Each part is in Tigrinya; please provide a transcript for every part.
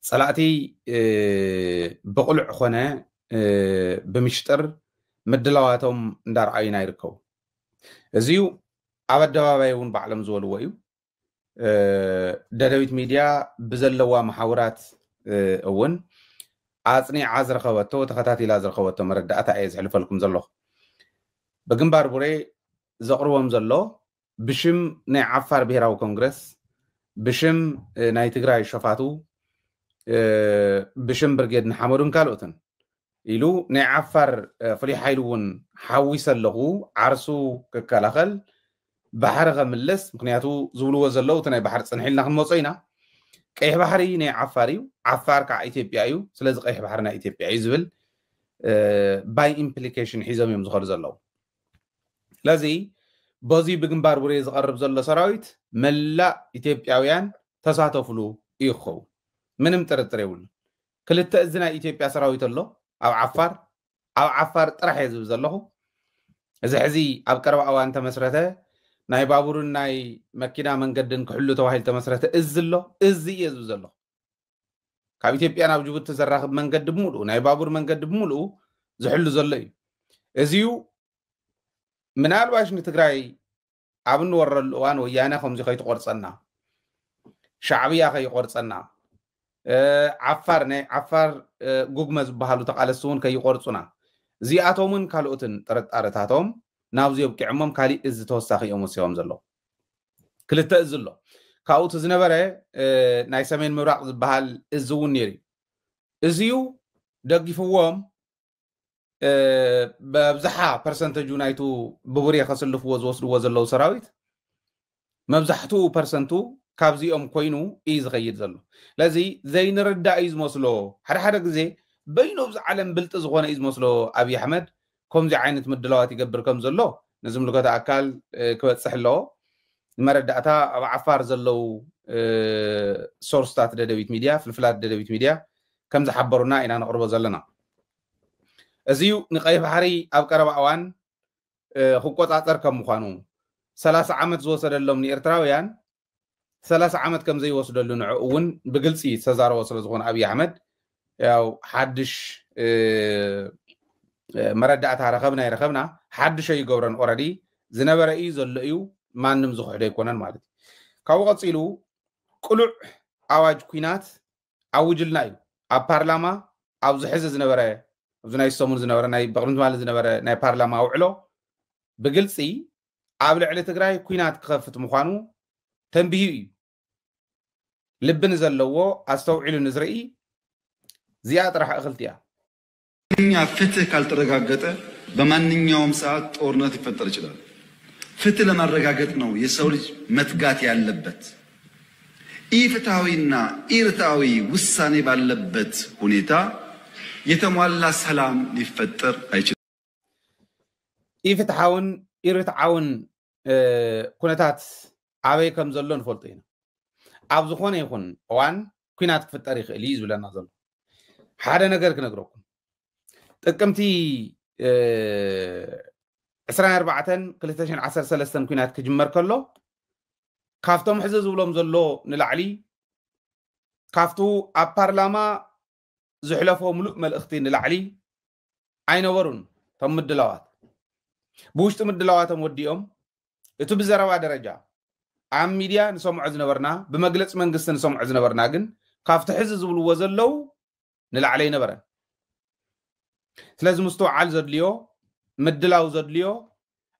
صلاتي بقلع خونه بمشتر مدلواتهم دار عينا يركو ازيو عبد دبابايون بعلم زولو ويو دادويت ميديا بزلوا محاورات اون عاصني عازر خواتو تخاتاتي لازر خواتو مرداتا ايز حلفلكم زلو بجنبار بوري زقروهم زلو بشم ناي عفار بهراو كونغرس بشم ناي تግራይ شفاتو بشم برجيد نحمرون كالوتن إلو ناي عفار فلي حيلون حويس اللغو عرسو ككالخل بحر غملس مكنياتو زولو زلو تناي بحر صنحلنا خموصينا قيح بحري ناي عفاريو عفار كا ايتيوبيايو سلاز قيح بحرنا ايتيوبياي زبل باي امبليكيشن حيزم يوم زخر زلو لازي بوزي بجنبار وري زقرب زلو سراويت ملا ايتيوبياويان تساتفلو يخو منم ترتر يقول كلتا ازنا ايتيوبيا سراويت الله او عفار طرح يزب زلو اذا حزي اب قرب اوان تمسرته ناي بابورن ناي مكينا منقدن كحلو تواهيل تمسرته ازلو ازي يزب زلو كاب ايتيوبيا ناب جبوت تزراخب منقد بمولو ناي بابور منقد بمولو زحلو زلو ازيو منال باش نتግራይ ابن ورل وان ويانا خمزي خيط قرصنا شعبيه خي قرصنا عفار غوغمز بحالو تقالسون كي قرصنا زياتومن كالوتن طرطارتاتهم نابزي يبقعمم كالي از توساخيوم سيوم زلو كلتا ازلو كاوت زنبره ناي سمين مبراق زبحال ازون نيري ازيو دغيفوم ببزحا برسنتجو نايتو ببوريا خسلف وزوسدو زلو سراويت مبزحتو برسنتو كابزيوم كوينو ايز غيد زلو لازي زي نردا ايز مسلو حدا غزي بينو بز عالم بلط زغونه ايز مسلو ابي احمد كومزي عينت مدلوات يقبر كم زلو نزم لغتا اكال كبصح لو مرداتا اب عفار زلو سورستات ددويت ميديا فلفلات ددويت ميديا كم زحبرونا انا نقربو زلنا ازيو نقاي بحري اب قرب اوان خقوطاطر كم مخانو 30 عمت زوسدلهم نيرتراويان 30 عمت كم زي وصدلو نعون بقلصي تزارو وصل زغون ابي احمد ያው حدش መረዳእታ ረኸብና ሓድሽ ይገብረን ኦሬዲ ዝነበረ እዩ ዘሎ እዩ ማንም ዝኽሕዶ ይኮነን ማለት ካብኡ ቀፂሉ ቁሉዕ ኣዋጅ ኩናት ኣውጅልና እዩ ኣብ ፓርላማ ኣብ ዝሕዝ ዝነበረ ኣብዚ ናይ ሰሙን ዝነበረ ናይ በቕልምት ማለት ዝነበረ ናይ ፓርላማ ውዕሎ ብግልፂ ኣብ ልዕሊ ትግራይ ኩናት ክኸፍት ምዃኑ ተንቢሁ እዩ ልብን ዘለዎ ኣስተውዒሉ ንዝርኢ زيا طرح اخلتيا እኛ ፍትህ ካልተረጋገጠ በማንኛውም ሰዓት ጦርነት ይፈጠር ይችላል ፍትህ ለማረጋገጥ ነው የሰው ልጅ መትጋት ያለበት ኢፍትሃዊና ኢርታዊ ውሳኔ ባለበት ሁኔታ የተሟላ ሰላም ሊፈጠር አይችልም ኢፍትሃውን ኢርታውን ኩነታት አበይ ከም ዘሎ ንፈልጦ ኢና ኣብ ዝኾነ ይኹን እዋን ኩናት ክፍጠር ይኽእል እዩ ዝብለና ዘሎ حدا نجار كنقرأكم تكمتي 24 كلتاشن 13 كينات كجمر كله كافتم حزز ولهم زلو نلعلي كافتو البرلما زحلفوا ملؤ ملأختين نلعلي عين ورون تم الدلوات بوش تم الدلوات موديهم يتو بزروا درجة عام ميديا نسمع عزنا بمجلس منقص نسمع عزنا ورنا جن كافت حزز ولو زلو نلعلي نبرا لازم مستوعب زدليو مدلاو زدليو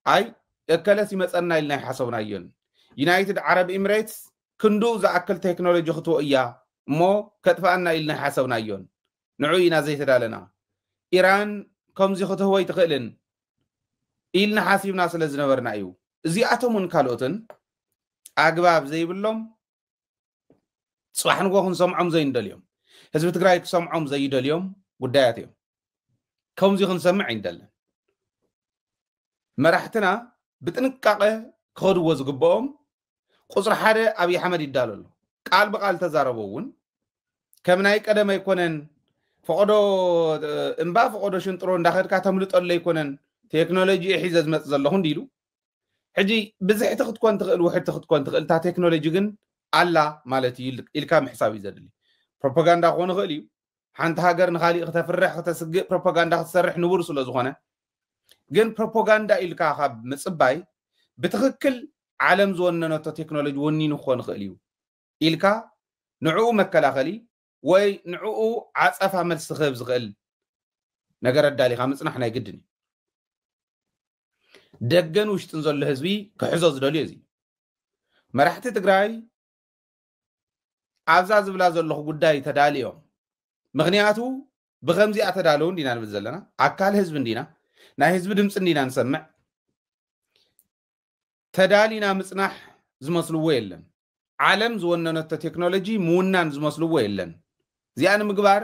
اي اكلتي مصنا لنا حسبنا يون يونايتد عرب اميريتس كندو ذا اكل تكنولوجي خطو ايا مو كتفانا لنا حسبنا يون نعوينا زي تدالنا ايران كم زي خطو هوي تخيلن إلنا حاسبنا سلز نبرنا ايو زي اتمون كالوتن اغباب زي بلوم صح نقول سمعهم زي ندليوم حزب تግራይ ክሰምዖም ዘይደልዮም ጉዳያት እዮም ከምዚ ክንሰምዕ ይንደለን መራሕትና ብጥንቃቐ ክኸድዎ ዝግብኦም ቁፅሪ ሓደ ኣብይ ኣሕመድ ይዳለሉ ቃል በቃል ተዛረበውን ከም ናይ ቀደም ኣይኮነን ፈቆዶ እምባ ፈቆዶ ሽንጥሮ እንዳኸድካ ተምልጠሎ ኣይኮነን ቴክኖሎጂ ሒዘ ዝመጽ ዘለኹ እንዲሉ ሕጂ ብዝሕቲ ክትኮን ትኽእል ውሕድቲ ክትኮን ትኽእል ታ ቴክኖሎጂ ግን ኣላ ማለት ኢልካ ምሕሳብ እዩ ዘድሊ بروباغندا كون خليو حانت هاجر نخالي اختفرح اختسق بروباغندا تسرح نور سلو زخونه جن بروباغندا إلكا خاب مصباي بتخكل عالم زوننا تكنولوجي وني نخون خليو إلكا نعو مكلاخلي وي نعو عصفا ملس خبز زغل نجر الدالي خامصنا حنا يقدني دغن وشتن زل حزبي كحزز دلي زي مرحت تግራይ عزاز بلا زلخ ጉዳይ ተዳልዮም ምክንያቱ بخمزي اتدالو እንዲና ንብል ዘለና አካል ህዝብ እንዲና ናይ ህዝብ ድምጽ እንዲና ንሰምዕ ተዳሊና ምጽናሕ ዝመስልዎ የለን ዓለም ዝወነነተ ቴክኖሎጂ ሙናን ዝመስልዎ የለን ዚያን ምግባር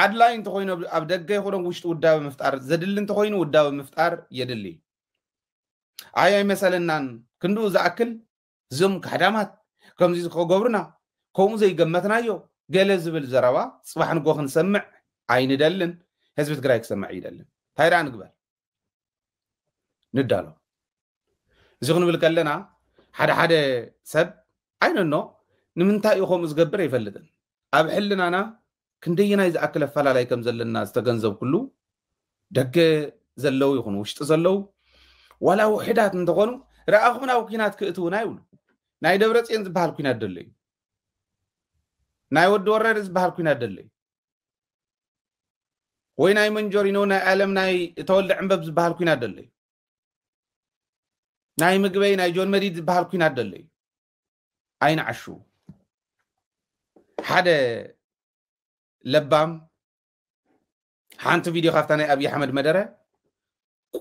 አድላይ እንተ ኮይኑ ኣብ ደገ ይኹን ውሽጥ ውዳበ መፍጣር ዘድል እንተ ኮይኑ ውዳበ መፍጣር የድሊ አይ መሰለናን ክንዱ ዘአክል ዝም ካዳማት ከምዚ ዝገብሩና ከምኡ ዘይገመትናዮ ገለ ዝብል ዘረባ ጽባሕ ንጎ ክንሰምዕ ኣይንደልን ህዝብ ትግራይ ክሰምዕ ይደልን ታይራ ንግበር ندالو زغن بالكلنا حدا سب عيننا نمنتا يخوم زغبر يفلدن اب حلنا انا كندينا اذا اكل فلالاي كم زلنا استغنزب كله دغ زلو يخون وشط زلو ولا وحدات انتقونو راخمنا وكينات كئتونا يقول ناي دبرصين زبحال كينات دلي ناي ود ورر زبحال كينات دلي وين ناي منجورينو ناي عالم ناي تولد عنبب زبحال كينات دلي ناي مقبي ناي جون مريد بحال كينات دلي اين عشو حدا لبام حانت فيديو خافتاني ابي احمد مدره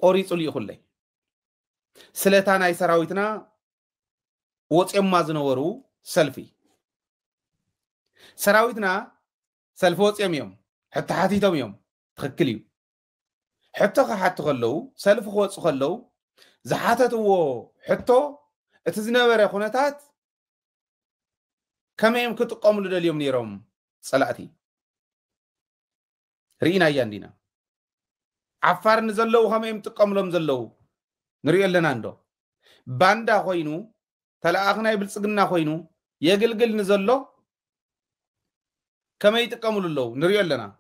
قريصو لي خلي سلتا ناي سراويتنا وصيم ما زنورو سلفي سراويتنا سلف وصيم يوم حتى حاتيتهم يوم تخكليو حتى حتى خلو سلف خوص خلو زحاتتو حتى اتزنبره خنتات كما يمكن تقوم لليوم نيرهم صلاتي رينا ياندينا عفار نزلو كما يمكن تقوم لهم زلو نري لنا ندو باندا خوينو تلاخنا يبلصغنا خوينو يغلغل نزلو كما يتقوم للو نري لنا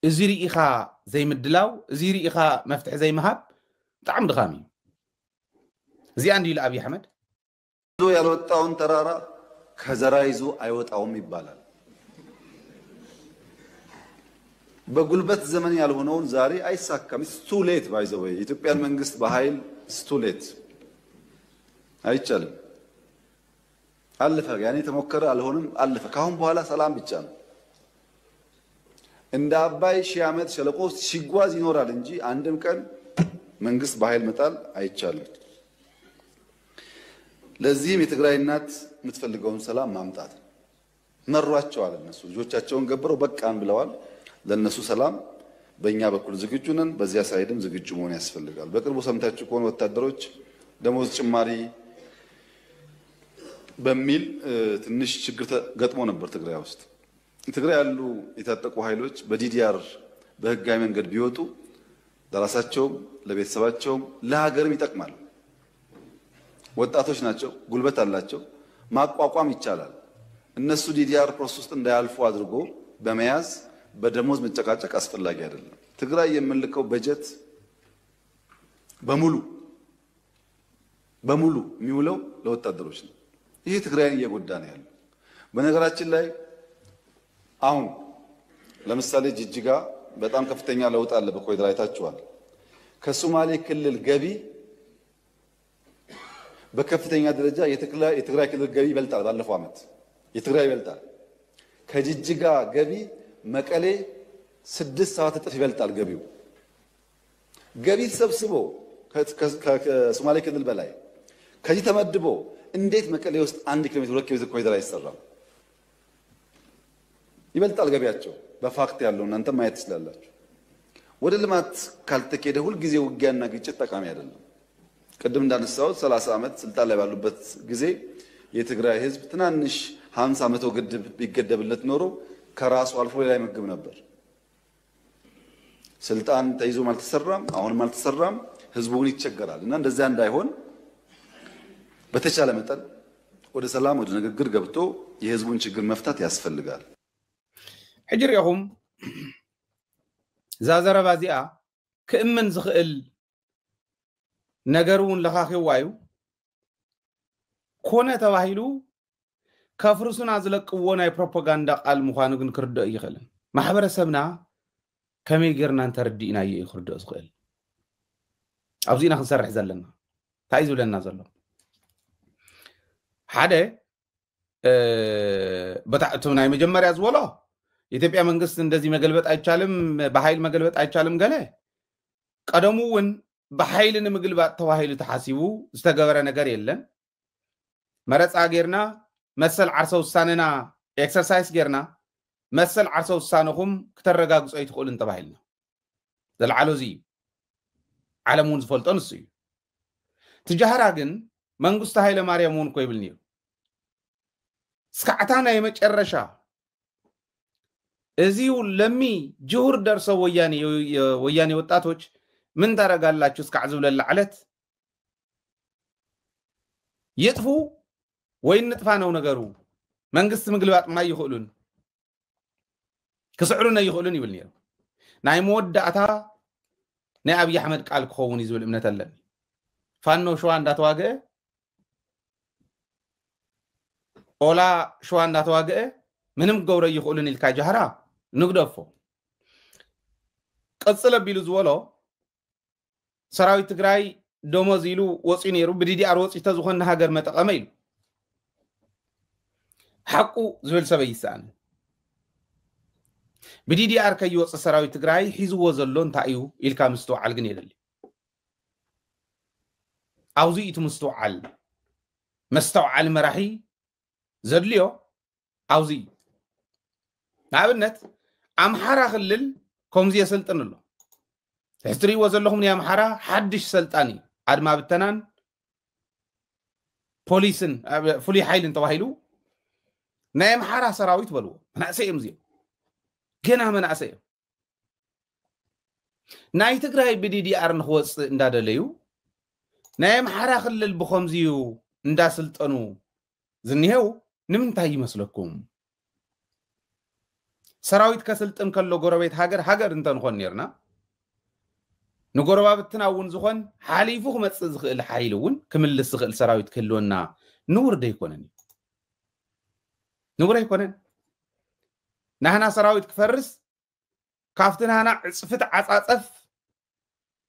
ازيري إخا زي مدلاو ازيري إخا مفتح زي مهاب طعم دخامي زي عندي لأبي أحمد زو يالوطاون ترارا كزرايزو ايوطاوم يبالال بغلبت زمن يالهونون زاري ايساكم ستو ليت باي ذا واي ኢትዮጵያን መንግስት በኃይል ستو ليت አይቻልም አለፈ ያኔ ተሞከረ አልሆነም አለፈ ካሁን በኋላ ሰላም ብቻ ነው እንደ አባይ ሺህ ዓመት ሸለቆ ሲጓዝ ይኖራል እንጂ አንድም ቀን መንግስት በኃይል መጣል አይቻልም ለዚህም የትግራይ እናት የምትፈልገውን ሰላም ማምጣት መሯቸዋል እነሱ ልጆቻቸውን ገብረው በቃን ብለዋል ለነሱ ሰላም በእኛ በኩል ዝግጁ ነን በዚያ ሳይድም ዝግጁ መሆን ያስፈልጋል በቅርቡ ሰምታችሁ ከሆነ ወታደሮች ደሞዝ ጭማሪ በሚል ትንሽ ችግር ገጥሞ ነበር ትግራይ ውስጥ ትግራይ ያሉ የታጠቁ ኃይሎች በዲዲአር በህጋዊ መንገድ ቢወጡ ለራሳቸው ለቤተሰባቸው ለሀገርም ይጠቅማል ወጣቶች ናቸው ጉልበት አላቸው ማቋቋም ይቻላል እነሱ ዲዲአር ፕሮሰስ ውስጥ እንዳያልፉ አድርጎ በመያዝ በደሞዝ መጨቃጨቅ አስፈላጊ አይደለም ትግራይ የምንልከው በጀት በሙሉ የሚውለው ለወጣደሮች ነው ይሄ ትግራይን እየጎዳ ነው ያለው በነገራችን ላይ አሁን ለምሳሌ ጅጅጋ በጣም ከፍተኛ ለውጥ አለ በኮሪደር አይታችኋል ከሶማሌ ክልል ገቢ በከፍተኛ ደረጃ የትግራይ ክልል ገቢ ይበልጣል ባለፈው አመት የትግራይ ይበልጣል ከጅጅጋ ገቢ መቀሌ 6 ሰዓት እጥፍ ይበልጣል ገቢው ገቢ ተሰብስቦ ከሶማሌ ክልል በላይ ከዚህ ተመድቦ እንዴት መቀሌ ውስጥ 1 ኪሎ ሜትር 2 ኪሎ ሜትር ኮሪደር አይሰራም ይበልጣል ገቢያቸው በፋክት ያለው እናንተ ማየት ትችላላችሁ ወደ ልማት ካልተከደ ሁሉ ጊዜ ውጊያና ግጭት ጠቃሚ አይደለም ቀደም እንዳነሳው 30 አመት ስልጣን ላይ ባሉበት ጊዜ የትግራይ ህዝብ ትናንሽ 50 100 ግድብ ቢገደብለት ኖሮ ከራሱ አልፎ ላይ መግብ ነበር ስልጣን ተይዞ ማልተሰራም አሁን ማልተሰራም ህዝቡን ይቸገራል እና እንደዛ እንዳይሆን በተቻለ መጠን ወደ ሰላም ወደ ንግግር ገብቶ የህዝቡን ችግር መፍታት ያስፈልጋል። ሕጅሪኹም ዛዘረባ እዚኣ ክእምን ዝኽእል ነገር እውን ለኻኺዋ እዩ ኮነ ተባሂሉ ከፍርሱና ዝለቅዎ ናይ ፕሮፓጋንዳ ቃል ምዃኑ ግን ክርድኦ ይኽእልን ማሕበረሰብና ከመይ ጌርና እንተረዲእና እዩ ክርድኦ ዝኽእል ኣብዚና ክንሰርሕ ዘለና እንታይ ዝብለና ዘሎ ሓደ በታዕቱ ናይ መጀመርያ ዝወሎ የኢትዮጵያ መንግስት እንደዚህ መገልበጥ አይቻልም በኃይል መገልበጥ አይቻልም ገለ ቀደሙውን በኃይል ንምግልባጥ ተዋሂሉ ተሓሲቡ ዝተገበረ ነገር የለን መረፃ ጌርና መሰል ዓርሰ ውሳነና ኤክሰርሳይዝ ጌርና መሰል ዓርሰ ውሳነኹም ክተረጋግጾ ይትኽእሉን ተባሂልና ዘለዓሎ እዚ ዓለም እውን ዝፈልጦ ንሱ እዩ ትጃህራ ግን መንግስቱ ኃይለ ማርያም እውን ኮ ይብል ነይሩ እስካዕታና የመጨረሻ እዚሁ ለሚ ጅሁር ደርሰው ወያኔ ወጣቶች ምን ታረጋላችሁ እስካዕ ዝብለላ ዓለት ይጥፉ ወይ ንጥፋ ነው ነገሩ መንግስት ምግልባጥ ማይ ይኽእሉን ክስዕሩና ይኽእሉን ይብል ነይሩ ናይ መወዳእታ ናይ አብይ አሕመድ ቃል ክኸውን ይዝብል እምነት አለኒ ፋኖ ሸዋ እንዳተዋገአ ኦላ ሸዋ እንዳተዋገአ ምንም ገብረ ይኽእሉን ኢልካ ጃህራ ንግደፎ ቅጽለ ቢሉ ዝወሎ ሰራዊት ትግራይ ደሞዝ ኢሉ ወፂኡ ነይሩ ብዲዲአር ወፂ ተዝኾነ ሃገር መጠቐመ ኢሉ ሓቁ ዝብል ሰብ ይስኣን ብዲዲአር ከይወፅእ ሰራዊት ትግራይ ሒዝዎ ዘሎ እንታይ እዩ ኢልካ ምስትውዓል ግን የደሊ ኣውዚ ኢቱ ምስትውዓል መስተውዓል መራሒ ዘድልዮ ኣውዚ ንኣብነት ኣምሓራ ክልል ከምዚ የሰልጥን ኣሎ ትሕትሪእዎ ዘለኹም ናይ ኣምሓራ ሓድሽ ሰልጣን እዩ ኣድማ ብተናን ፖሊስን ፍሉይ ሓይልን ተባሂሉ ናይ ኣምሓራ ሰራዊት በልዎ መናእሰይ እዮም እዚኦም ገና መናእሰይ እዮም ናይ ትግራይ ብዲዲአር ንክወፅእ እንዳደለዩ ናይ ኣምሓራ ክልል ብከምዚዩ እንዳስልጠኑ ዝኒሄው ንምንታይ ይመስለኩም ሰራዊት ከስልጥን ከሎ ጎረቤት ሃገር እንተንኾን ነርና ንጎረባብትና እውን ዝኾን ሓሊፉ ክመፅእ ዝኽእል ሓይል እውን ክምልስ ዝኽእል ሰራዊት ክህልወና ንውርደ ይኮነን ንውር ኣይኮነን ናህና ሰራዊት ክፈርስ ካብቲ ናህና ዕፅፍት ዓፃፀፍ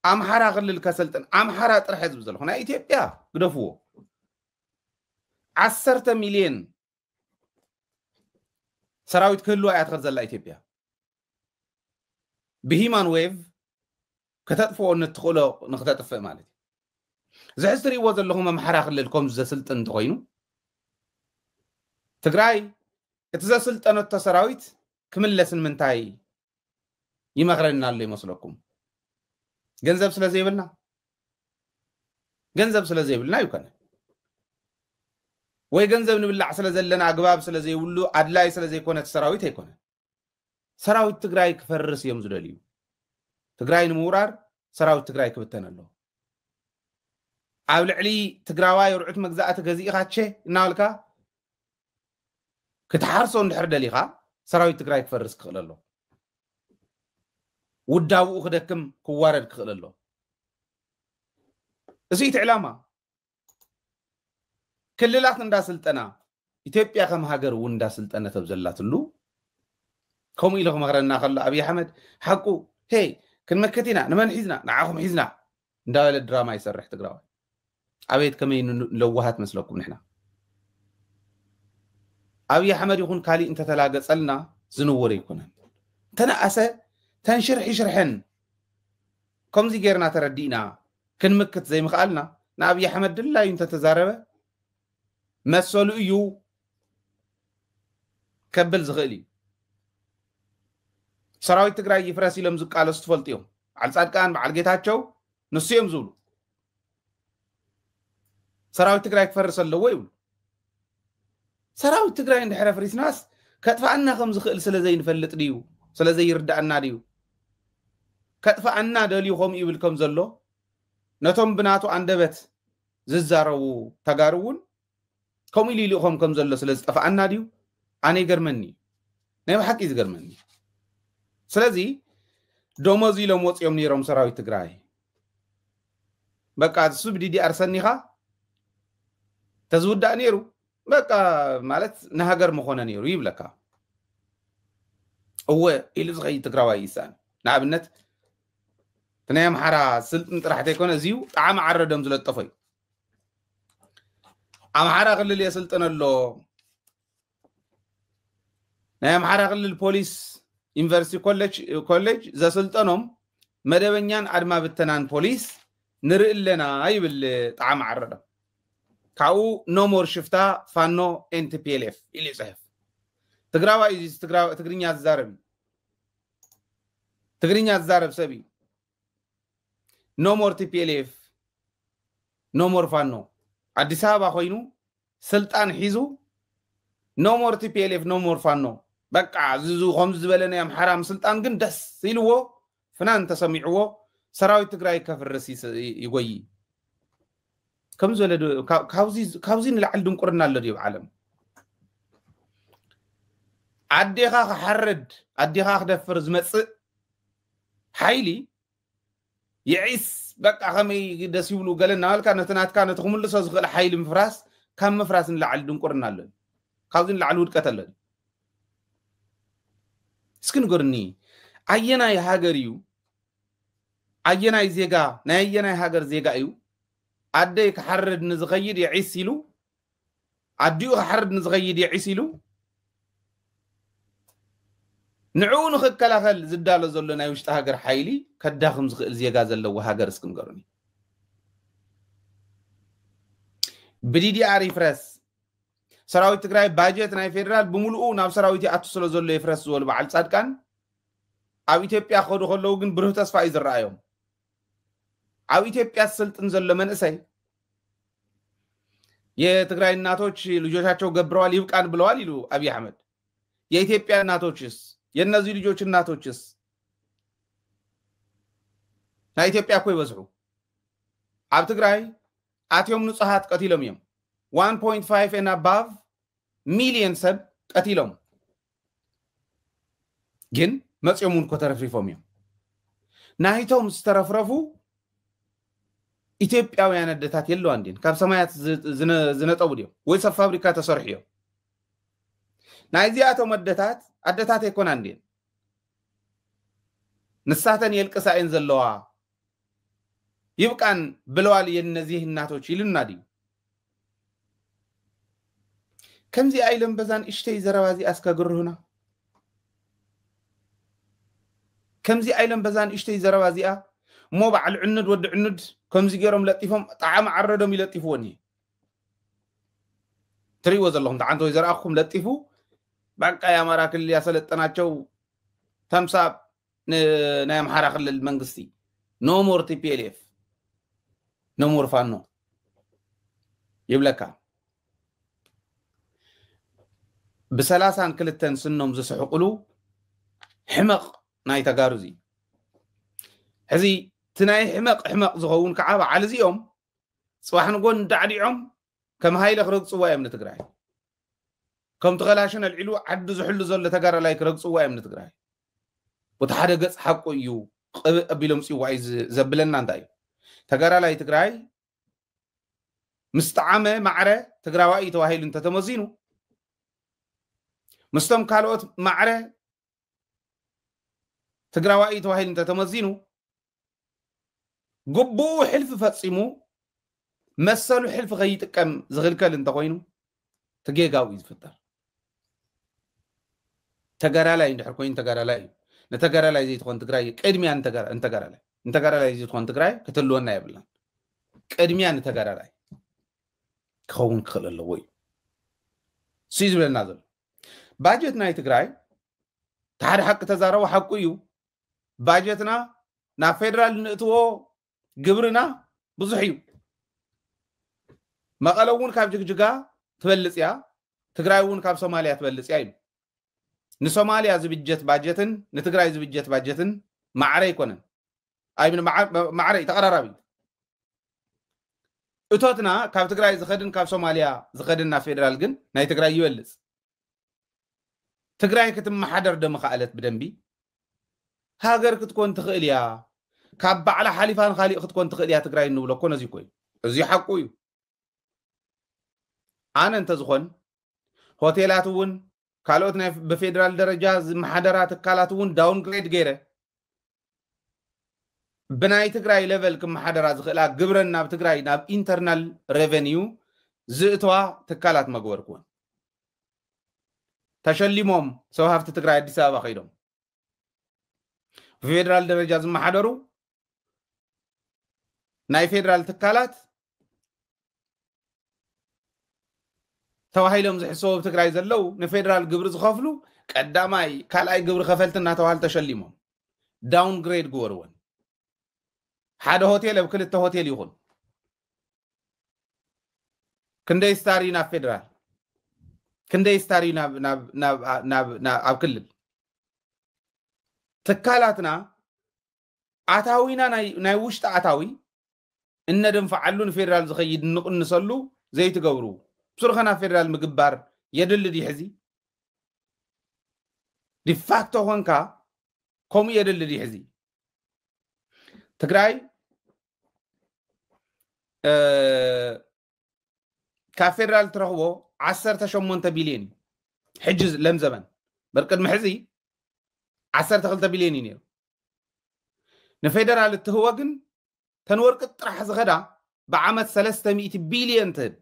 ኣምሓራ ክልል ከሰልጥን ኣምሓራ ጥራሕ ህዝቢ ዘለኹ ናይ ኢትዮጵያ ግደፍዎ 10 ሚልዮን ሰራዊት ክህልዋ እያ ትኽእል ዘላ ኢትዮጵያ ብሂማን ዌቭ ከተጥፍኦ ንትኽእሎ ንክተጥፍእ ማለት እዩ ዝሕዚ ትሪእዎ ዘለኹም ኣምሓራ ክልል ከምዚ ዘስልጥን እንተኮይኑ ትግራይ እቲ ዘስልጠነቶ ሰራዊት ክምለስን ምንታይ ይመኽረና ኣሎ ይመስለኩም ገንዘብ ስለዘይብልና ይኮነ ወይ ገንዘብ ንብላዕ ስለዘለና ኣግባብ ስለዘይብሉ ኣድላይ ስለዘይኮነ ሰራዊት ኣይኮነ ሰራዊት ትግራይ ክፈርስ እዮም ዝደልዩ ትግራይ ንምውራር ሰራዊት ትግራይ ክብተን ኣሎ ኣብ ልዕሊ ትግራዋይ ርዑት መግዛእቲ ገዚእኻቸ እናበልካ ክትሓርሶ እንድሕር ደሊኻ ሰራዊት ትግራይ ክፈርስ ክኽእል ኣሎ ውዳብኡ ክደክም ክዋረድ ክኽእል ኣሎ እዚ እቲ ዕላማ ክልላት እንዳስልጠና ኢትዮጵያ ከም ሃገር እውን እንዳስልጠነ ተብዘላትሉ ከምኡ ኢሉ ክመኽረና ከሎ ኣብይ ኣሕመድ ሓቁ ሄይ ክንመከት ኢና ንመን ሒዝና ንዓኹም ሒዝና እንዳበለ ድራማ ይሰርሕ ትግራዋይ ኣቤት ከመይ ንለዋሃት መስለኩም ንሕና ኣብይ ኣሕመድ ይኹን ካሊእ እንተተላገፀልና ዝንወር ይኮነን ተነኣሰ ተንሽርሒ ሽርሕን ከምዚ ጌርና ተረዲእና ክንምክት ዘይምኽኣልና ንኣብይ ኣሕመድ ድላዩ እንተተዛረበ መሰሉ እዩ ከብል ዝኽእል እዩ ሰራዊት ትግራይ ይፍረስ ኢሎም ዝቃለሱ ትፈልጡ እዮም በዓል ጻድቃን በዓል ጌታቸው ንሱ እዮም ዝብሉ ሰራዊት ትግራይ ክፈርስ ኣለዎ ይብሉ ሰራዊት ትግራይ እንድሕረ ፍሪስናስ ከጥፋአና ከም ዝኽእል ስለዘይንፈልጥ ድዩ ስለዘይርዳእና ድዩ ከጥፋአና ደልዩ ከም ይብል ከም ዘሎ ነቶም ብናቱ አንደበት ዝዛረቡ ተጋሩ እውን كم اللي لهم كم زلوا سلز طفعنا ديو أنا يجرمني نعم حق يجرمني سلزي دومزي لو موت يوم نيرم سراوي تجراي بقى السوب دي أرسلني خا تزود نيرو بقى مالت نهجر مخونا نيرو يبلكا هو اللي صغير تجراوي إنسان نعم النت تنام حرا سلطن راح تكون زيو طعم عردم زلت طفي أم حرا قلل يسلطن الله نعم حرا قلل البوليس يونيفرسيتي كوليج ذا سلطنهم مدبنيان أدما بتنان بوليس نرئ لنا أي بالطعم عردم كاو نومور شفتا فانو انت بي ال اف اللي صحف تقراوا تقرينيا الزاربي تقرينيا الزارب سبي نومور تي بي ال اف نومور فانو አዲስ አበባ ሆይኑ ስልጣን ሒዙ ኖሞር ቲ ፒ ኤል ኤፍ ኖሞር ፋኖ በቃ ዝዙ ኸም ዝበለና ያም حرام ስልጣን ግን ደስ ይልዎ ፍናን ተሰሚዕዎ ሰራዊት ትግራይ ከፍርስ ይጎይ كم زولد كاوزين لعل دنقرنا الذي بعالم عديها حرد عديها دفر زمص حيلي يعيس بقى خمي دسيولو قالنا قال كانت تخمل سوز حيل مفراس كم مفراس لعل دنقرنا الذي كاوزين لعل ود قتل سكن قرني اينا يا هاجريو اينا زيغا ناينا هاجر زيغا ايو عدي كحرد نزغيد يعيسيلو عديو كحرد نزغيد يعيسيلو نعون خكلاخل زدالو زلنا يوشت هاجر حيلي كداخم زيغا زلو هاجر اسكن قرني بديدي عاري فرس سراويت تግራይ باجت ناي فيدرال بملؤو ناب سراويتي اتسلو زلو يفرس زول بعل صادقان اب ኢትዮጵያ خدو خلو ግን ብሩህ ተስፋ ይዝራዮም አው ኢትዮጵያ ስልጥን ዘሎ መንእሰይ የትግራይ እናቶች ልጆቻቸው ገብረዋል ይብቃን ብለዋል ይሉ አብይ አህመድ የኢትዮጵያ እናቶችስ የነዚህ ልጆች እናቶችስ ኢትዮጵያ እኮ ይበዝሑ አብ ትግራይ አትዮም ንጹሃት ቀቲሎም እዮም 1.5 and above million ሰብ ቀቲሎም ግን መጽዮሙን ኮተረፍሪፎም እዮም ናይቶም ስተረፍረፉ ኢትዮጵያውያን አደታት የለው አንዴን ካብ ሰማያት ዝነጠው ዲዮ ወይ ሰብ ፋብሪካ ተሰርሕዮ ናይዚያቶ አደታት ይኮን አንዴን ንሳተን የልቅሳይን ዘለዋ ይብቃን ብለዋል የነዚህ እናቶች ይሉና ዲ ከምዚ አይለም በዛን እሽተይ ዘረባዚ አስከግሩና ከምዚ አይለም በዛን እሽተይ ዘረባዚአ مو بعل عند ود عند كم زيجرهم لطيفهم طعام عردهم يلطيفوني تري وزلهم تعانتو يزرعكم لطيفو بقى يا مراكل يا سلطناچو تمساب نايم حراخل المنغستي نو مور تي بي ال اف نو مور فانو يبلكا بسلاسان كلتن سنهم زسحقلو حمق ناي تغارزي هذي تناي حمق زغون كعابة على زيهم صباح نقول دعديهم كم هاي لخرج صوايا من تقرأي كم تغلاشنا العلو عد زحل زل تقرأ لايك رج صوايا من تقرأي وتحرق حقه يو قبلهم سي وايز زبلنا نداي تقرأ لاي تقرأي مستعمة معره تقرأ واي تواهيل انت تمزينه مستم كالوت معره تقرأ واي تواهيل انت تمزينه قبو حلف فتصيمو مسلو حلف غيتقم زغلكل انت خوينو تجيغاو يزفتر تغرالاي اندحر كوين تغرالاي نتغرالاي زي تكون تግራይ قدميا انتغرالاي زي تكون تግራይ كتلونا يبلان قدميا نتغرالاي كون خلل وي سيزبلنا زل باجتنا تግራይ ታድ حق ተዛረው حق እዩ باجتنا نا فيدرال نتو ግብርና ብዙሕ እዩ መቀለውን ካብ ጅግጅጋ ትበልጽያ ትግራይውን ካብ ሶማሊያ ትበልጽያ እዩ ንሶማሊያ ዝብጀት ባጀትን ንትግራይ ዝብጀት ባጀትን ማዕረ ይኮነን አይብን ማዕረ ተቀራራቢ እቶትና ካብ ትግራይ ዝኸድን ካብ ሶማልያ ዝኸድን ናብ ፌደራል ግን ናይ ትግራይ ይበልጽ ትግራይ ክትመሓደር ደም ኻለት ብደንቢ ሃገር ክትኮን ትኽእል እያ ካብ ባዕላ ሓሊፋን ኻሊእ ክትኮን ትኽእል እያ ትግራይ እንብሎ እኮ ነዚ ኮይኑ እዚ ሓቁ እዩ ኣነ እንተዝኾን ሆቴላት እውን ካልኦት ናይ ብፌደራል ደረጃ ዝመሓደራ ትካላት እውን ዳውን ግሬድ ገይረ ብናይ ትግራይ ሌቨል ክመሓደራ ዝኽእላ ግብረን ናብ ትግራይ ናብ ኢንተርናል ሬቨኒው ዝእተዋ ትካላት መግበርክዎን ተሸሊሞም ሰው ሃፍቲ ትግራይ አዲስ አበባ ኸይዶም ብፌደራል ደረጃ ዝመሓደሩ ናይ ፌደራል ትካላት ተዋሂሎም ዝሕሰቡ ትግራይ ዘለው ንፌደራል ግብሪ ዝኸፍሉ ቀዳማይ ካልኣይ ግብሪ ኸፈልትና ተዋህል ተሸሊሞም ዳውን ግሬድ ግበርዎን ሓደ ሆቴል ኣብ ክልተ ሆቴል ይኹን ክንደይ ስታሪ ናብ ፌደራል ክንደይ ስታሪ ናብ ክልል ትካላትና ኣታዊና ናይ ውሽጢ ኣታዊ እነደንፈዓሉን ፌደራል ዝኸይድ ንቕንሰሉ ዘይትገብሩ ብስርኸና ፌደራል ምግባር የድልድ ይሕዚ ዲፋክቶ ኾንካ ከምኡ የድልድ ይሕዚ ትግራይ ካብ ፌደራል ትረኽቦ 18 ቢልዮን ሕጂ ለም ዘመን በርቅድሚ ሕዚ 12 ቢልዮን እዩ ነይሩ ንፌደራል እትህቦ ግን ተንወርቂ ጥራሕ ዝኸዳ ብዓመት 300 ቢልዮን ትህብ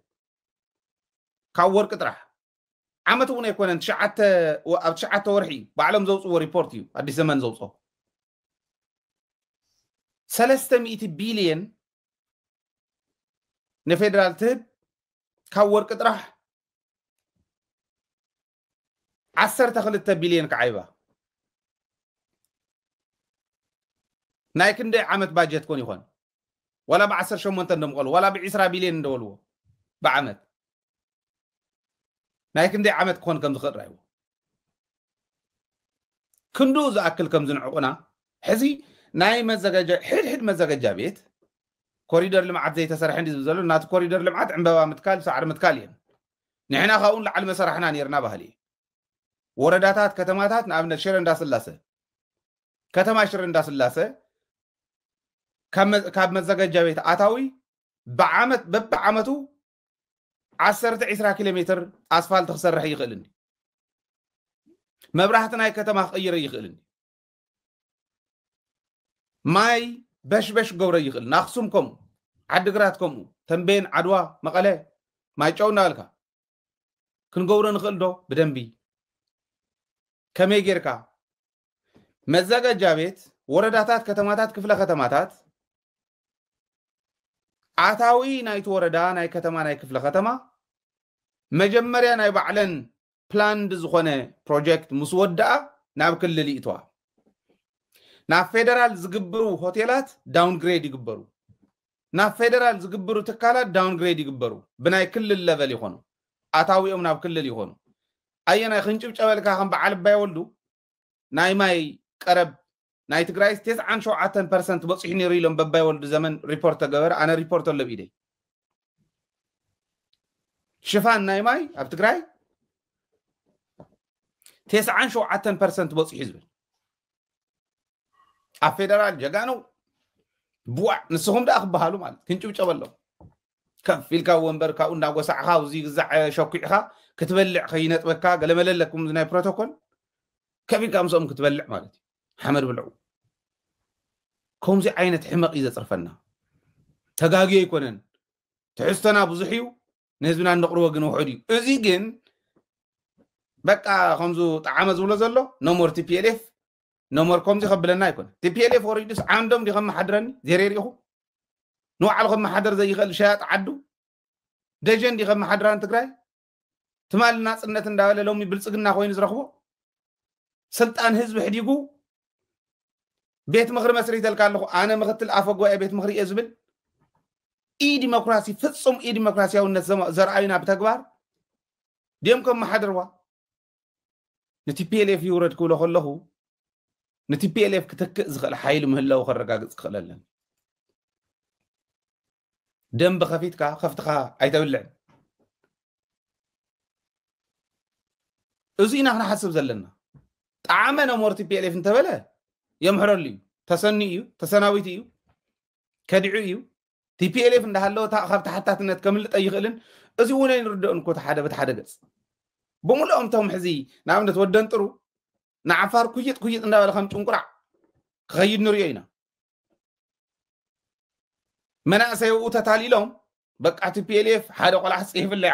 ካብ ወርቂ ጥራሕ ዓመት እውን ኣይኮነን ኣብ 9 ወርሒ ባዕሎም ዘውፅዎ ሪፖርት እዩ ኣዲስ ዘመን ዘውፅኦ 300 ቢልዮን ንፌደራል ትህብ ካብ ወርቂ ጥራሕ 12 ቢልዮን ከዓይባ ናይ ክንደይ ዓመት ባጀት ኮን ይኾን ወላ ብ18 እንደምቆሉ ወላ ብ20 ቢልዮን እንደበልዎ ብዓመት ናይ ክንደይ ዓመት ክኾን ከም ዝኽእል ራይዎ ክንዱ ዝኣክል ከም ዝንዕቁና ሕዚ ናይ መዘጋጃ ሕድ መዘጋጃ ቤት ኮሪደር ልምዓት ዘይተሰርሐ እንዲ ዘሎ ናቲ ኮሪደር ልምዓት ዕምበባ ምትካል ሳዕሪ ምትካል እየን ንሕና ካብኡን ላዕሊ መሰራሕና ነርና ባህሊ ወረዳታት ከተማታት ንኣብነት ሽረ እንዳስላሰ ከተማ ሽረ እንዳስላሰ ካብ መዘጋጃ ቤት ኣታዊ ብዓመት በብዓመቱ 10-20 ኪሎ ሜትር ኣስፋልት ክሰርሕ ይኽእልኒ መብራህቲ ናይ ከተማ ክቕይር ይኽእልኒ ማይ በሽበሽ ገብረ ይኽእል ናኽሱም ከምኡ ዓዲግራት ከምኡ ተንቤን ዓድዋ መቐለ ማይ ጨው እናበልካ ክንገብሮ ንኽእል ዶ ብደንቢ ከመይ ጌርካ መዘጋጃ ቤት ወረዳታት ከተማታት ክፍለ ከተማታት ኣታዊ ናይቲ ወረዳ ናይ ከተማ ናይ ክፍለ ከተማ መጀመርያ ናይ ባዕለን ፕላንድ ዝኾነ ፕሮጀክት ምስ ወድኣ ናብ ክልል ይእትዋ ናብ ፌደራል ዝግብሩ ሆቴላት ዳውን ግሬድ ይግበሩ ናብ ፌደራል ዝግብሩ ትካላት ዳውን ግሬድ ይግበሩ ብናይ ክልል ለቨል ይኾኑ ኣታዊኦም ናብ ክልል ይኾኑ ኣየናይ ክንጭብጨበልካ ከም በዓል ባይ ወልዱ ናይ ማይ ቀረብ ናይ ትግራይ 97% በፂሑ ነይሩ ኢሎም በባይ ወልዱ ዘመን ሪፖርት ተገበረ ኣነ ሪፖርት ኣሎ ብኢደይ ሽፋን ናይ ማይ ኣብ ትግራይ 97% በፂሑ ዝብል ኣብ ፌደራል ጀጋኑ ቡዕ ንስኹም ዳ ክበሃሉ ማለት ክንጭብጨበሎም ከፍ ኢልካ ወንበር ካብኡ እንዳጎሳዕኻ ኣብዚ ግዛዕ ሸኩዕኻ ክትበልዕ ከይነጥበካ ገለመለለኩም ናይ ፕሮቶኮል ከፍ ኢልካ ምስኦም ክትበልዕ ማለት እዩ ሓመድ ብልዑ ከምዚ ዓይነት ሕመቕ እዩ ዘፅርፈና ተጋጊዮ ኣይኮነን ትሕዝቶና ብዙሕ እዩ ንህዝብና ንቕርቦ ግን ውሑድ እዩ እዚ ግን በቃ ከምዙ ጣዓመ ዝብሎ ዘሎ ኖሞር ቲፒኤልኤፍ ኖሞር ከምዚ ከብለና ኣይኮነ ቲፒኤልኤፍ ወሪዱስ ዓንዶም ዲ ከመሓድረኒ ዘረሪኢኹ ንባዕሉ ከመሓደር ዘይኽእል ሸያጥ ዓዱ ደጀን ዲ ከመሓድራን ትግራይ ትማል ናፅነት እንዳበለ ሎሚ ብልፅግና ኮይኑ ዝረኽቦ ስልጣን ህዝቢ ሕዲጉ ቤት ምኽሪ መስሪተልካ ኣለኹ ኣነ ምክትል ኣፈ ጉባኤ ቤት ምኽሪ እየ ዝብል ኢ ዲሞክራሲ ፍጹም ኢ ዲሞክራሲያውነት ዘርኣዩና ብተግባር ድዮም ከመሓድርዋ ንቲፒኤልኤፍ ይውረድ ክብሎ ከለኹ ንቲፒኤልኤፍ ክትክእ ዝኽእል ሓይሊ ምህላው ከረጋግፅ ክኽእል ኣለኒ دم بخفيتك خفتها أي تبلع أزينا إحنا حسب زلنا تعامنا مورتي بي ألف أنت بلا يمحر لي تسنيو تسناويتيو كدعيو تي بي ألف إن هاللو خفت حتى تكمل أي غلن أزيونا يردون أنكو تحدى بتحدث بمول أمتهم حزي نعم نتودن ترو نعفار كويت إن ولا خمس أنقرع خيد نرينا منا سيو تتالي لهم بقى تي بي ألف حدا قال حس إيه في اللي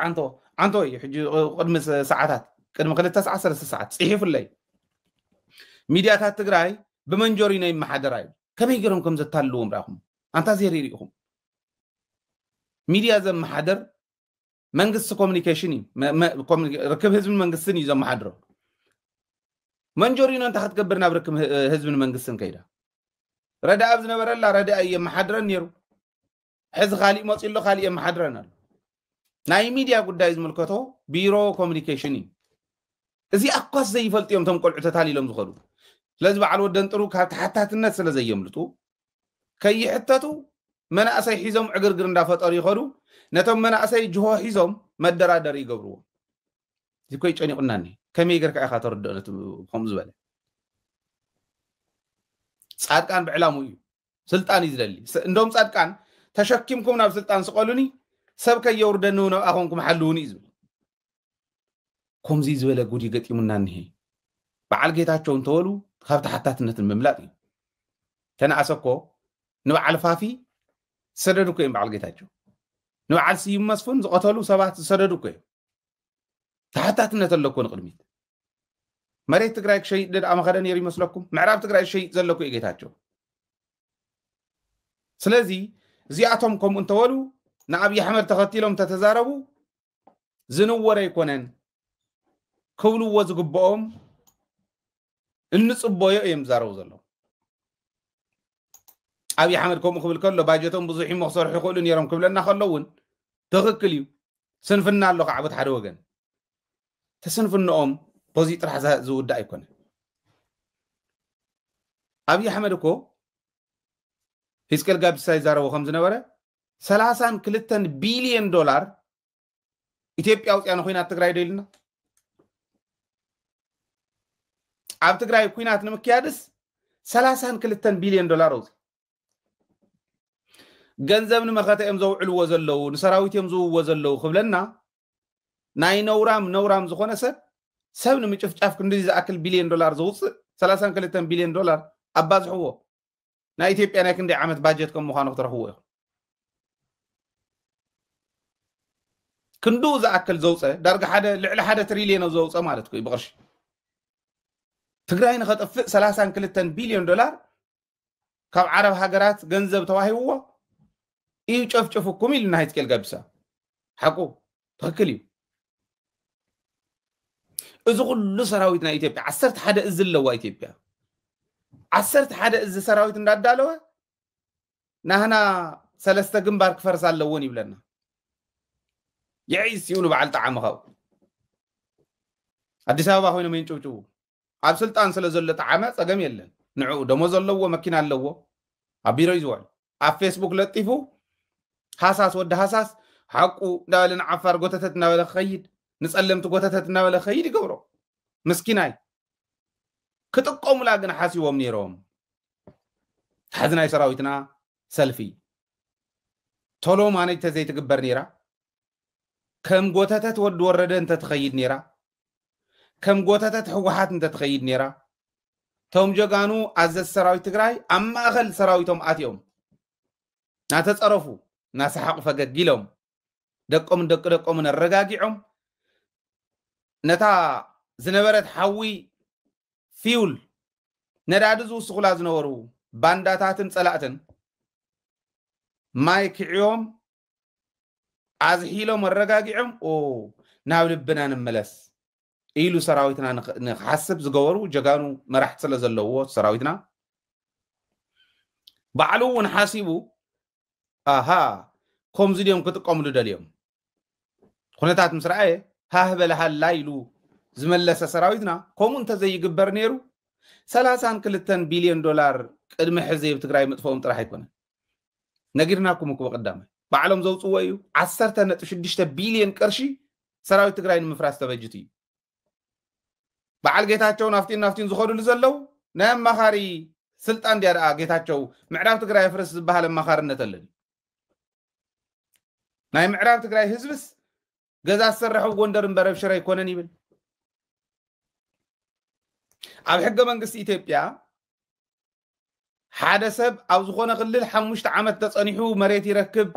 عنتو يحجي قدم ساعات قدم قد 9 ساعات إيه في اللي ميديات تجراي بمنجورينا يمحدراي كم يجرهم كم زتالوهم راهم أنت زيريهم ميديا زم محدر منقص كوميونيكيشني ركب حزب منقصني زم محدر منجورينا أنت هتكبرنا بركب حزب منقصن كيدا ردا أبزنا برلا ردا أي محدرن يرو حز خالي ما تصير له خالي محدرن ناي ميديا قد عايز ملكته بيرو كوميونيكيشني إذا أقص زي فلت يوم تمقل عتتالي لهم زخرو لازم على ودن تروك حتى الناس اللي زي يملطو كي حتتو من أسي حيزم عقرقر ندافت أريخرو نتم من أسي جهو حيزم مدرادر يقبرو دي كويش أني قلناني كم يقرك أخا ترد خمس بالي سعاد كان بعلامو سلطان يزدلي اندوم سعاد كان تشكيمكم ناب سلطان سقالوني سبك يوردنون أخونكم حلوني زبل كم زي زبل قودي قتي مناني بعال جيتاتشون تولو خافت حتى تنتن مملاقي كان أسكو نوع الفافي سردو كيم بعال جيتاتشو نوع السيم مسفون زقتلو سبات سردو كيم حتى تنتن لكون قدميت مريت تقرأيك شيء دد أما خدن يري مسلكم معراب تقرأي شيء زلكو إيجيتاتشو سلازي زياتهم كم انتولو نعبي حمل تغطيلهم تتزاربو زنو يكونن كولو وزقبهم النصب يم زارو زلو أبي حمد كم قبل كله باجتهم بزحيم مخسر حقولن يرم قبلنا خلون تغكليو سنفنا الله عبد حروجن تسنفنا بزيت راح زود دايكون أبي حمد كو هيسكال جاب ساي زارو 5 نبرة 30 بليون دولار إثيوبيا وأنا خوينا تقرأي ديلنا عم تقرأي كوينات نمكيادس 30 بليون دولار وزي ገንዘብ ንመኸተ እዮም ዘውዕልዎ ዘለው ንሰራዊት እዮም ዝውዎ ዘለው ክብለና ናይ ነውራም ዝኾነ ሰብ ንምጭፍጫፍ ክንዲ ዝኣክል ቢልዮን ዶላር ዝውፅእ 32 ቢልዮን ዶላር ኣባዝሕዎ ናይ ኢትዮጵያ ናይ ክንዲ ዓመት ባጀት ከም ምዃኑ ክትረኽብዎ ኢኹም ክንዱ ዝኣክል ዘውፅእ ዳርጋ ልዕሊ 1 ትሪልዮን ዘውፅእ ማለት እዩ ብቅርሺ ትግራይ ንኸጠፍእ 32 ቢልዮን ዶላር ካብ ዓረብ ሃገራት ገንዘብ ተዋሂብዎ إيو شوف كوميل نهاية كل جبسة حقو تخكليو إذا كل سراويتنا إثيوبيا عسرت حدا إزل لو إثيوبيا عسرت حدا إزل سراويتنا دالوا نحنا 3 جنبار كفرس على لوني بلنا يعيس يقولوا بعد طعام خاو أدي سبب هون مين شو عبد سلطان سلزل طعامه صقم يلن نعو دموز اللو مكينة اللو أبيرو يزوال على فيسبوك لطيفو حساس ود حساس حقو دالنا عفار قوتتنا ولا خيد نسلمت قوتتنا ولا خيد يقبرو مسكيناي كتقوم لاغنا حاسيوم نيروم حزناي سراويتنا سلفي تولو ماني تزي تقبر نيرا كم قوتتت ود ورد انت تخيد نيرا كم قوتتت حوحات انت تخيد نيرا توم جوغانو عزز سراويت تقراي اما اخل سراويتهم اتيوم ناتتصرفو ناس حق فقديلهم دقهم الرقاقعهم نتا زنبرت حوي فيول ندادزو سخلا زنورو بانداتاتن صلاتن مايك عيوم عزحيلهم الرقاقعهم او ناول بنا نملس إيلو سراويتنا نحسب زقورو جاقانو مرحت سلزلوو سراويتنا بعلو ونحاسبو آها كم زيدهم كتقوم لداليهم خناتات مسرعية هاهبل هاللايلو زملس سراويتنا كم انت زي قبر نيرو 30 بليون دولار قدم حزيب تقراي مطفوهم طرح يكون نقرناكم كو قدامه بعلم زوج ويو 10.6 بليون قرشي سراويت تግራይ ንምፍራስ ተበጅቱ እዩ በዓል ጌታቸው ናፍቲን ዝኸዱሉ ዘለው ናይ አማኻሪ ስልጣን ዲያ ጌታቸው ምዕራብ ትግራይ ፍርስ ዝበሃል አማኻርነት አለን ናይ ምዕራብ ትግራይ ህዝብስ ገዛ ሰረሑ ጎንደርን በረብሽራ ይኮነን ይብል ኣብ ሕገ መንግስቲ ኢትዮጵያ ሓደ ሰብ ኣብ ዝኾነ ክልል 5 ዓመት ተጸኒሑ መሬት ይረክብ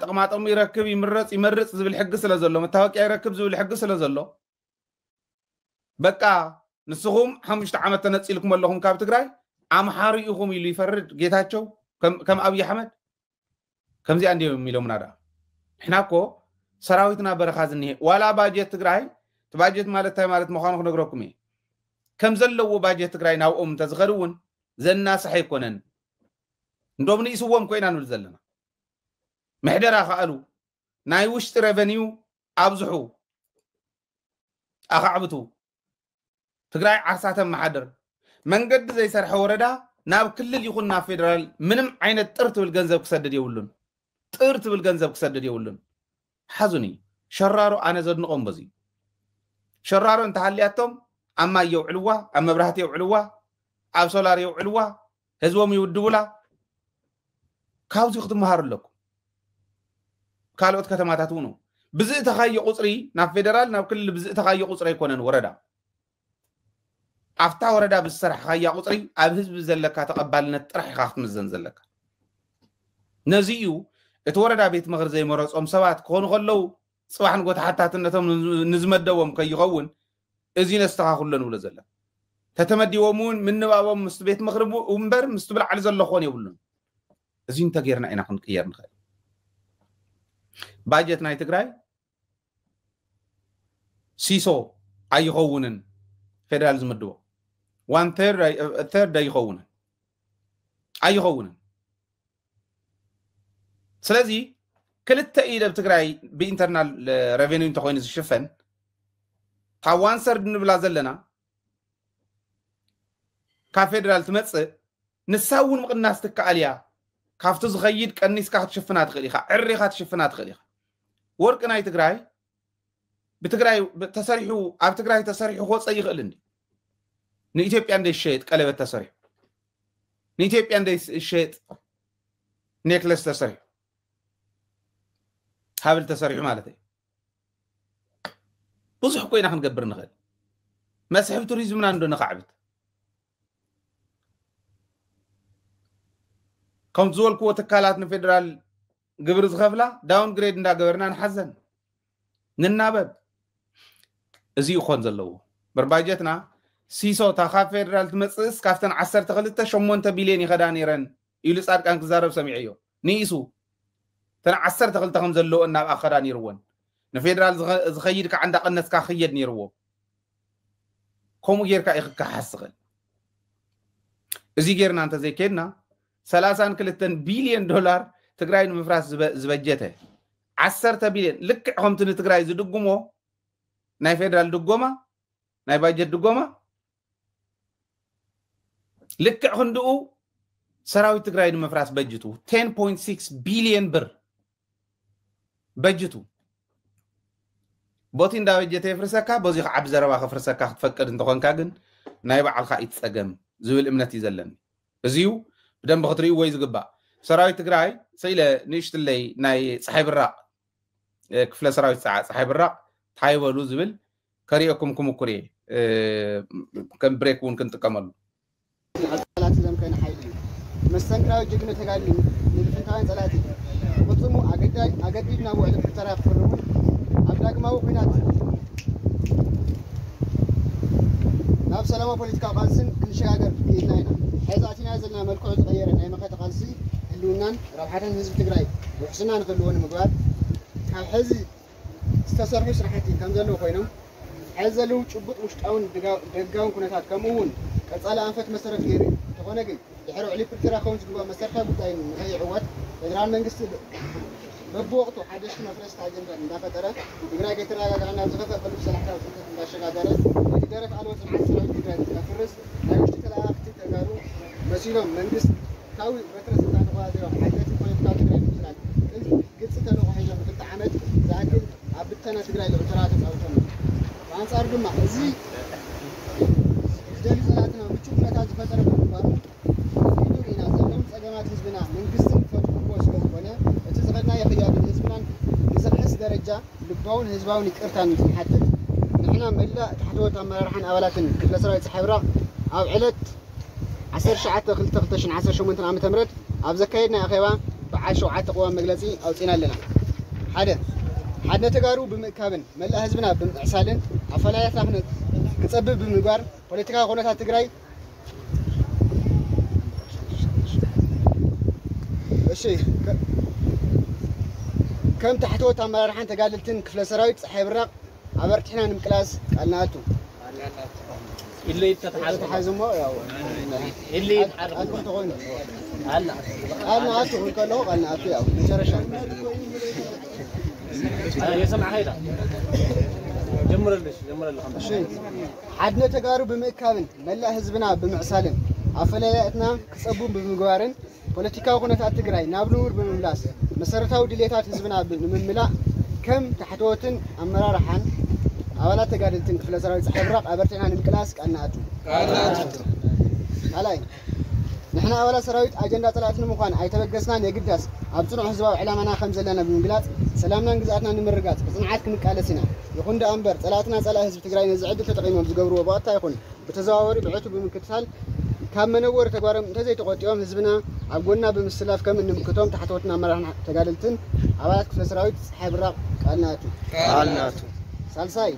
ጥቅማጥም ይረክብ ይመርጽ ዝብል ሕግ ስለ ዘሎ መታወቂያ ይረክብ ዝብል ሕግ ስለ ዘሎ በቃ ንስኹም 5 ዓመት ተነጽልኩም ኣለኹም ካብ ትግራይ ኣምሓሪ ኢኹም ኢሉ ይፈርድ ጌታቸው ከም ኣብይ አሕመድ ከምዚ አንዴ የሚለው ምናዳ እሕናኮ ሰራዊትና በረኻ ዝንሄ ዋላ ባጀት ትግራይ ባጀት ማለት ታይ ማለት መኻኑ ክነግረኩም እየ ከም ዘለዎ ባጀት ትግራይ ናብኦም ተዝኸዱውን ዘናስሕ ኣይኮነን እንደውም ንይስዎም ኮይና ንብል ዘለና محدرا خالو ناي وشت ريفينيو ابزحو اخعبتو تግራይ عساته محدر منقد زي سرح وردا ناب كلل يخوننا فيدرال منم عينت طرت بالغنزب كسدد يولن طرت بالغنزب كسدد يولن حزني شرارو انا زدنقوم بزي شرارو انت حلياتهم اما يوعلوا اما برهت يوعلوا اب سولار يوعلوا هزوم يودولا كاوزي خدم مهار لكم ካልኦት ከተማታት ሆኖ ብዝእ ተኻየ ቁጽሪ ናብ ፌደራል ናብ ክልል ብዝእ ተኻየ ቁጽሪ ይኮነን ወረዳ ኣፍታ ወረዳ ብዝሰርሕ ኻያ ቁጽሪ ኣብ ህዝብ ዘለካ ተቐባልነት ጥራሕ ኢኻ ክትምዘን ዘለካ ነዚኡ እቲ ወረዳ ቤት ምኽሪ ዘይመረጾም ሰባት ክኾኑ ከለው ጽባሕን ጎታሓታትነቶም ንዝመደቦም ከይኸውን እዚ ነስተኻኽሎ ንብሎ ዘለና ተተመዲቦምን ምንባቦም ምስ ቤት ምኽሪ እምበር ምስ ትብልዓል ዘሎ ኾን ይብሉን እዚ እንተጌርና ኢና ክንቅየር ንኽእል باجت ناي تግራይ ሲሶ ኣይኸውንን ፌደራል ዝምድቦ 1/3 ኣይኸውንን ስለዚ ክልተ ኢድ ኣብ ትግራይ ብኢንተርናል ሬቨኒው እንተኮይኑ ዝሽፈን ካብ 1/3 ንብላ ዘለና ካብ ፌደራል ትመጽእ ንሳውን ምቕናስ ትከኣልያ ካፍቱ ዝኸይድ ቀኒስካ ክትሽፍና ትኽእል ኢኻ ዕሪኻ ትሽፍና ትኽእል ኢኻ ወርቅ ናይ ትግራይ ብትግራይ ተሰሪሑ ኣብ ትግራይ ተሰሪሑ ኾፀ ይኽእል እንዴ ንኢትዮጵያ እንደይሸጥ ቀለበት ተሰሪሑ ንኢትዮጵያ እንደይሸጥ ኔክለስ ተሰሪሑ ሃብል ተሰሪሑ ማለት እዩ ብዙሕ ኮይና ክንገብር ንኽእል መስሕብ ቱሪዝምና እንዶ ንኽዓብት كم زول قوة كالات نفدرال قبر زخفلا داون جريد ندا قبرنا نحزن ننابب ازي يخون زلو برباجتنا سيسو تاخا فدرال تمسس كافتن 10 بليون يخداني رن يلو صار كان كزارب سميعيو نيسو تن 10 زلو اناب اخداني روان نفدرال زخيد كعندا قنس كا خيد نيرو كومو غيركا يخكا حسغل ازي غيرنا انت زي كيدنا 32 بليون دولار تግራይ ንምፍራስ ዝበጀተ 10 بليون ልክ ከምቲ ትግራይ ዝድጉሞ ናይ ፌደራል ድጎማ ናይ ባጀት ድጎማ ልክ ክንድኡ ሰራዊት ትግራይ ንምፍራስ በጅቱ 10.6 بليون ብር በጅቱ ቦቲ እንዳበጀተ ይፍርሰካ በዚ ዓብ ዘረባ ከፍርሰካ ክትፈቅድ እንተኾንካ ግን ናይ በዓልካ ይትጸገም ዝብል እምነት ይዘለኒ እዚዩ بدم بخطري ويز قبا سراوي تقراي سيله نيشت اللي ناي صحيب الراق كفله سراوي ساعه صحيب الراق تايبلو زبل كريكم كم كوري كم بريك ون كنت كمل ثلاث زم كان حيلي مستنكراو جبنا تقالي نفنتاين ثلاثه قصمو اغدينا وعد فتره فرمو ابداقماو قينات ناب سلامه بوليتيكا قانسن كل شيء هذا يناينا حيزاتنا زلنا ملكو تغيرنا اي مخه تقالسي حلونان ربحتن حزب تግራይ وحسنا نخلون مغبار ካብ حزب استسرحوا سرحتي كم زلو ኮይኖም حزلو ጭቡጥ ውሽጣውን ደጋውን ኩነታት ከምኡውን ቀጻለ አንፈት መሰረት ገይሩ ተኾነ ግን ድሕሪ ዕሊ ፍትራ ኸውን ዝግባ መሰረታዊ ጉዳይ ንኸይዕወት ፌደራል መንግስቲ በብወቅቱ ሓደሽ መፍረስ አጀንዳ እንዳፈጠረ ትግራይ ከተረጋጋና ዝኸፈሉ ሰላሕታዊ ጽንፈት እንዳሸጋገረ ደረፍ አልወ ጽንዓት ሰራዊት ትግራይ ተፈርስ ናይውሽቲ ተላእክቲ ተጋሩ መሲሎም መንግስት ካዊ በትረ ስልጣን ተዋዘው ሓደት ፖለቲካዊ ትግራይ ይችላል ህዝባውን ይቅርታን ንሓትት ንሕና መላእ ታሕተወት ኣመራርሓን ኣባላትን ክፍለ ሰራዊት ፀሓይብራቕ ኣብ ዕለት 19/2/2018 ዓ.ም ኣብ ዘካየድና ኣኼባ በዓል 7 ቅዋም መግለፂ ኣውፂና ኣለና። ሓደ ተጋሩ ብምእካብን መላእ ህዝብና ብምዕሳልን ኣፈላላትና ክፀብብ ብምግባር ፖለቲካዊ ኩነታት ትግራይ كم تحتوت أمرارحان تقاللتن كفل سراويت صحيح براق عبرتحنا نمكلاس قالنا أتو اللي تتحازم اللي يتحرك أنتم تقولون قالنا أتو قالنا أتو يا مشارشة يسمع هيدا جمر اللي شيء حدنا تقارب بمكابن ملا حزبنا بمعسالن أفلالاتنا كسبون بمقوارن ፖለቲካዊ ኩነታት ትግራይ ናብ ንቡር ብምምላስ መሰረታዊ ድሌታት ህዝብና ብምምላእ ከም ታሕተወትን ኣመራርሓን ኣባላት ተጋድልትን ክፍለ ሰራዊት ፀሓይብራቕ ኣበርቲዕና ንምቅላስ ቃልናኣቱ ካልኣይ ንሕና ኣባላት ሰራዊት ኣጀንዳ ፀላእትን ንምዃን ኣይተበገስናን የግዳስ ኣብ ፅኑዕ ህዝባዊ ዕላማና ከም ዘለና ብምግላፅ ሰላምናን ግዝኣትና ንምርጋፅ ብፅንዓት ክንቃለስ ኢና ይኹን ዳ እምበር ፀላእትና ፀላእ ህዝቢ ትግራይ ነዚ ዕድል ተጠቒሞም ዝገብርዎ ብቐጥታ ይኹን ብተዘዋወሪ ብዕቱ ብምክትታል ካብ መነወር ተጓሮም እንተዘይተቆጢኦም ህዝብና ኣብ ጎና ብምስላፍ ከም እንምክቶም ታሕተወትና ኣመራርሓን ተጋድልትን ኣባላት ክፍለ ሰራዊት ፀሓይብራቕ ቃልናቱ ሳልሳይ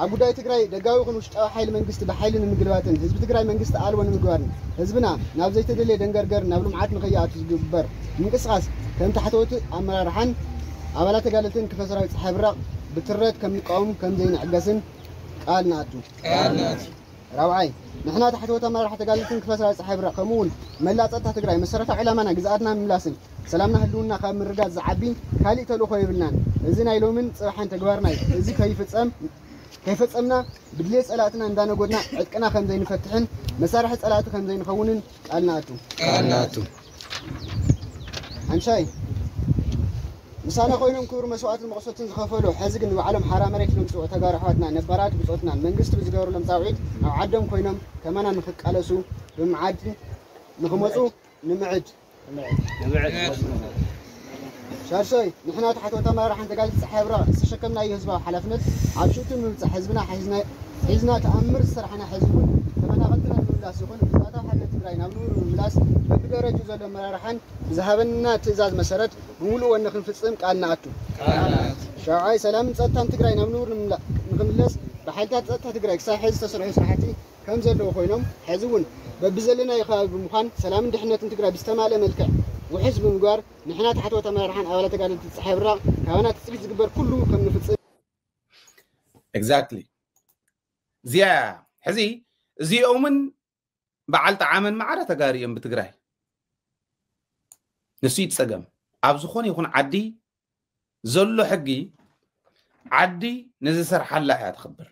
ኣብ ጉዳይ ትግራይ ደጋዊ ይኹን ውሽጣዊ ሓይሊ መንግስቲ ብሓይሊ ንምግልባትን ህዝቢ ትግራይ መንግስቲ ኣልቦ ንምግባርን ህዝብና ናብ ዘይተደለየ ደንገርገር ናብ ልምዓት ንኸይኣቱ ዝግበር ምንቅስቓስ ከም ታሕተወት ኣመራርሓን ኣባላት ተጋድልትን ክፍለ ሰራዊት ፀሓይብራቕ ብትረት ከም ንቃወም ከም ዘይንዕገስን ቃልናቱ رابعي نحن تحت وتمر راح تقالتين كفاس صاحب رقمون ملا ጸጥታ ትግራይ መሰረታዊ ዕላማና ግዛአትና ምምላስን ሰላምና ህልውና ካብ ምርጋጽ ዝዓቢን ካሊእ ተልእኮ ይብልናን እዚ ናይ ሎምን ጽባሕን ተግባርና እዚ ከይፈጸምና ብድሌ ጸላእትና እንዳነጎድና ዕጥቅና ከም ዘይንፈትሕን መሳርሒ ጸላእቲ ከም ዘይንኸውንን ቃልናቱ አንሻይ ምሳና ኮይኖም ክብሩ መስዋዕትን መቕሰትን ዝኸፈሉ ሕዚ ግን ንባዕሎም ሓራ መሬት ለምፅኡ ተጋሩ ኣሕዋትና ነባራት ብፆትና መንግስቲ ብዝገበሩሎም ፃውዒት ኣብ ዓዶም ኮይኖም ከመና ንኽቃለሱ ብምዓድ ንኽመፁ ንምዕድ ሻርሸይ ንሕና ታሕተወት ኣመራርሓን ተጋድልቲ ፀሓይብራቕ ዝተሸከምናዮ ህዝባዊ ሓላፍነት ኣብ ሽእቱ ንምብፃሕ ህዝብና ሒዝና ተኣምር ዝሰርሐና ሕዚ እውን ተመናቐልትና ንምምላስ ይኹን ብዛእታዊ ሓድነት ትግራይ ናብ ንቡር ንምምላስ በብደረጁ ዘሎ ኣመራርሓን ብዝሃበና ትእዛዝ መሰረት بمولو ونخن فتصم قالنا أتو شاعي سلام تصطان تقرأي نمنور نخملس بحالتها تصطان تقرأي كساحز تسرعي صحتي كم زلوا خوينهم حزون ببزلنا يخاف بمخان سلام دحنا تقرأي بستمالة ملكة وحزب مقار نحنا تحت وتمارحان أولا تقالوا تتصحيب الرق كوانا تسبيت زقبر كله كم نفتصم exactly زيا حزي زي أومن بعلت عامن معرة تقاريا بتقرأي نسيت سقم أبزخون يكون عدي زلو حقي عدي نزسر حلا تخبر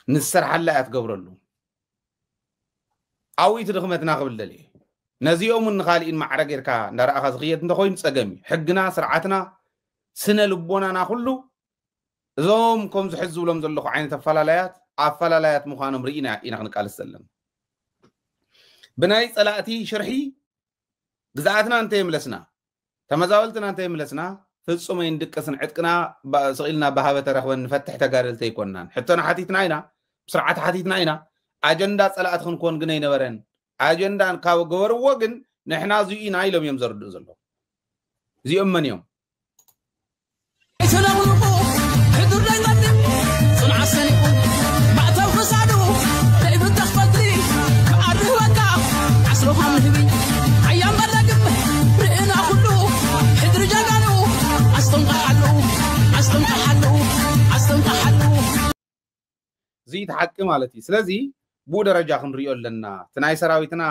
نزسر حلا تقبر له أوي تدخمتنا قبل دلي نزيهم من خالين مع رجركا نرى أخذ غيت نخوين سقمي حقنا سرعتنا سنة لبونا ناخلو زوم كم زحزوا لهم زلو عين الفلالات مخانم رئينا إنا نقال السلم بناي صلاتي شرحي ግዛአትና እንተ ይምለስና ተመዛወልትና እንተ ይምለስና ፍጹም ይንድቀስን ዕጥቅና ሰቂልና በሃበ ተረኽበን ንፈትሕ ተጋደልተ ይኮናን ሕቶና ሓቲትና ኢና ብስርዓት ሓቲትና ኢና ኣጀንዳ ጸላእት ክንኮን ግን ኣይነበረን ኣጀንዳን ካብ ገበርዎ ግን ንሕና እዚኡ ኢና ኢሎም እዮም ዘርድኡ ዘሎ እዚኦም መን እዮም زي تحكي مالتي سلازي بو درجة خنريو لنا تناي سراويتنا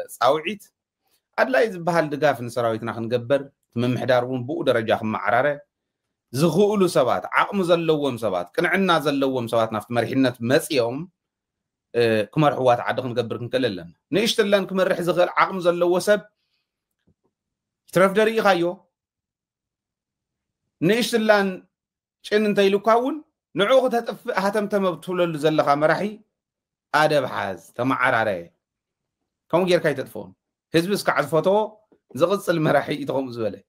صاوعيت أدلا يزبهال دقاف سراويتنا خنقبر تمم حدارون بو درجة خم معرارة زخولو سبات عقم زلوهم سبات كنعنا زلوهم سبات نفت مرحنة مسيهم كمرحوات عاد خنقبر كنكللن نيشتلن كمرح زغل عقم زلو سب ترف دري خايو نيشتلن شن انتيلو كاون نعوغ هتم تمبتولل زلخا مراحي ادب حاز تمعراري كم غير كاي تطفون حزب اسك عزفوتو زغص المراحي يتقوم زبله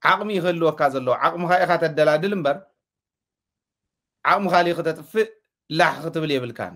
عقمي يخلو كازلو عقم خاي خات الدلادل مبر عقم خالي خت تطفئ لا خت بلي بالكان